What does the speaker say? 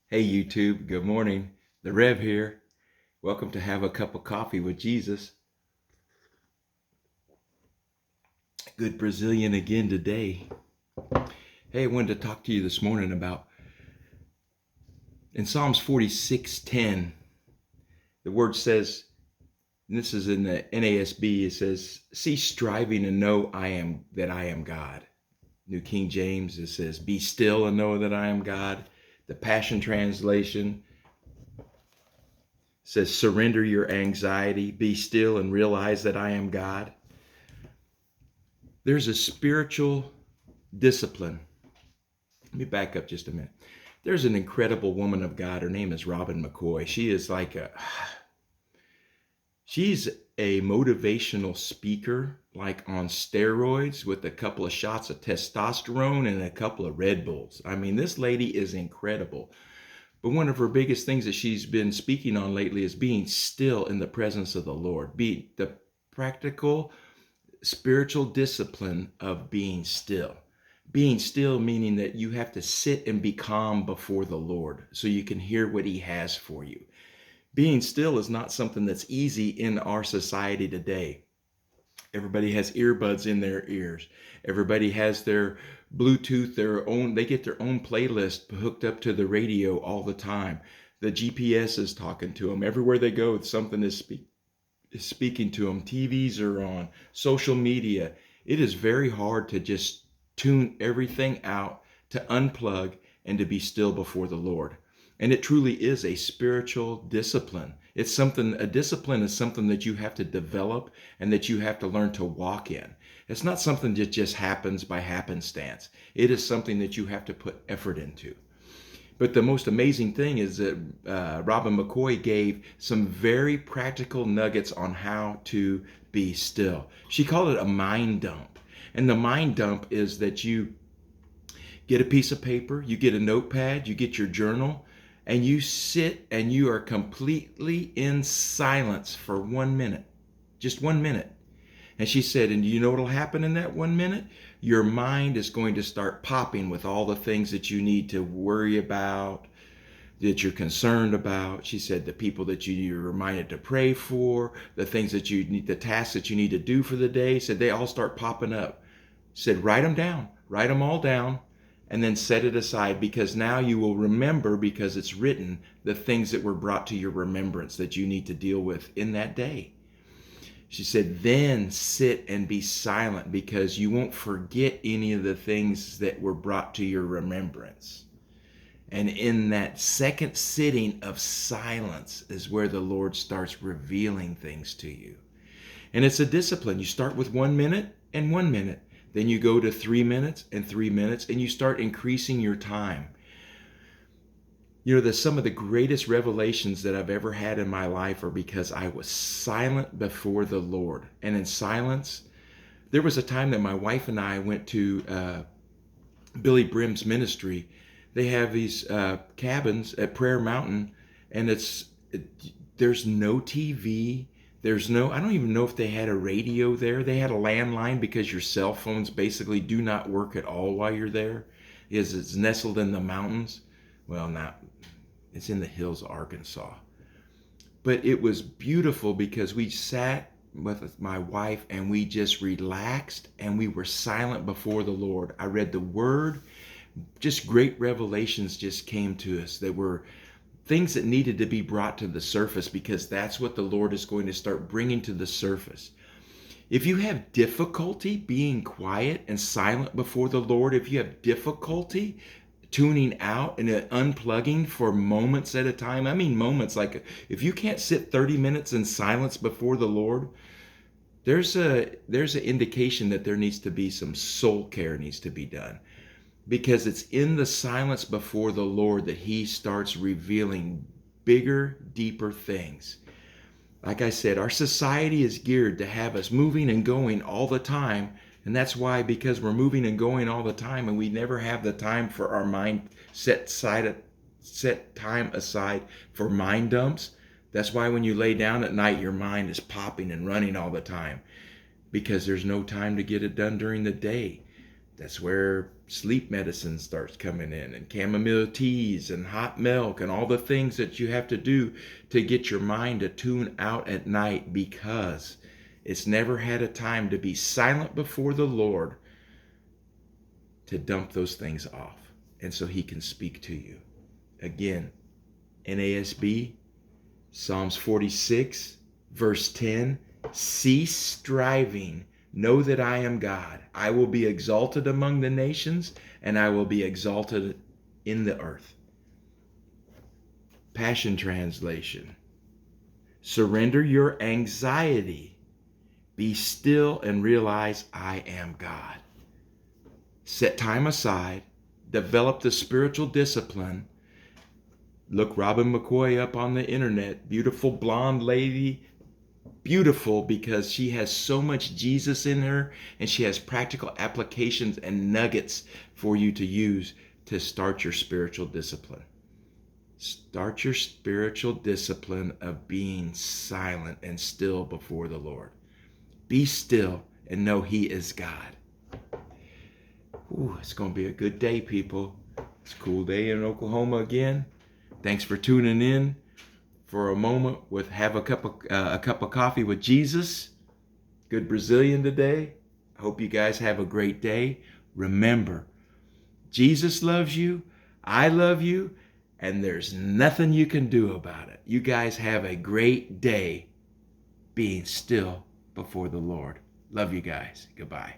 Hey YouTube, good morning. The Rev here. Welcome to Have a Cup of Coffee with Jesus. Good Brazilian again today. Hey, I wanted to talk to you this morning about in Psalms 46:10. The word says, and this is in the NASB, it says, "Cease striving and know I am God." New King James, it says, "Be still and know that I am God." The Passion Translation says, "Surrender your anxiety, be still and realize that I am God." There's a spiritual discipline. Let me back up just a minute. There's an incredible woman of God. Her name is Robin McCoy. She's a motivational speaker, like on steroids, with a couple of shots of testosterone and a couple of Red Bulls. I mean, this lady is incredible. But one of her biggest things that she's been speaking on lately is being still in the presence of the Lord. Be the practical spiritual discipline of being still. Being still meaning that you have to sit and be calm before the Lord so you can hear what He has for you. Being still is not something that's easy in our society today. Everybody has earbuds in their ears. Everybody has their Bluetooth, they get their own playlist hooked up to the radio all the time. The GPS is talking to them. Everywhere they go, something is speaking to them. TVs are on, social media. It is very hard to just tune everything out, to unplug, and to be still before the Lord. And it truly is a spiritual discipline. A discipline is something that you have to develop and that you have to learn to walk in. It's not something that just happens by happenstance. It is something that you have to put effort into. But the most amazing thing is that Robin McCoy gave some very practical nuggets on how to be still. She called it a mind dump. And the mind dump is that you get a piece of paper, you get a notepad, you get your journal, and you sit and you are completely in silence for 1 minute, just 1 minute. And she said, and do you know what will happen in that 1 minute? Your mind is going to start popping with all the things that you need to worry about, that you're concerned about. She said the people that you're reminded to pray for, the things that you need, the tasks that you need to do for the day, said they all start popping up. Said write them down, write them all down, and then set it aside, because now you will remember, because it's written, the things that were brought to your remembrance that you need to deal with in that day. She said, then sit and be silent, because you won't forget any of the things that were brought to your remembrance. And in that second sitting of silence is where the Lord starts revealing things to you. And it's a discipline. You start with 1 minute and 1 minute. Then you go to 3 minutes and 3 minutes, and you start increasing your time. You know, some of the greatest revelations that I've ever had in my life are because I was silent before the Lord. And in silence, there was a time that my wife and I went to Billy Brim's ministry. They have these cabins at Prayer Mountain, and there's no TV. I don't even know if they had a radio there. They had a landline, because your cell phones basically do not work at all while you're there. It's nestled in the mountains. Well, it's in the hills of Arkansas. But it was beautiful, because we sat with my wife and we just relaxed and we were silent before the Lord. I read the Word. Just great revelations just came to us that were things that needed to be brought to the surface, because that's what the Lord is going to start bringing to the surface. If you have difficulty being quiet and silent before the Lord, if you have difficulty tuning out and unplugging for moments at a time, I mean moments, like if you can't sit 30 minutes in silence before the Lord, there's an indication that there needs to be some soul care needs to be done. Because it's in the silence before the Lord that He starts revealing bigger, deeper things. Like I said, our society is geared to have us moving and going all the time. And that's why, because we're moving and going all the time, and we never have the time for our mind set time aside for mind dumps. That's why when you lay down at night, your mind is popping and running all the time, because there's no time to get it done during the day. That's where sleep medicine starts coming in, and chamomile teas and hot milk and all the things that you have to do to get your mind to tune out at night, because it's never had a time to be silent before the Lord to dump those things off. And so he can speak to you. Again, NASB, Psalms 46, verse 10, cease striving. Know that I am God. I will be exalted among the nations, and I will be exalted in the earth. Passion Translation. Surrender your anxiety. Be still and realize I am God. Set time aside. Develop the spiritual discipline. Look Robin McCoy up on the internet. Beautiful blonde lady. Beautiful because she has so much Jesus in her, and she has practical applications and nuggets for you to use to start your spiritual discipline. Start your spiritual discipline of being silent and still before the Lord. Be still and know he is God. Ooh, it's going to be a good day, people. It's a cool day in Oklahoma again. Thanks for tuning in for a moment with have a cup of coffee with Jesus. Good Brazilian today. I hope you guys have a great day. Remember, Jesus loves you. I love you. And there's nothing you can do about it. You guys have a great day being still before the Lord. Love you guys. Goodbye.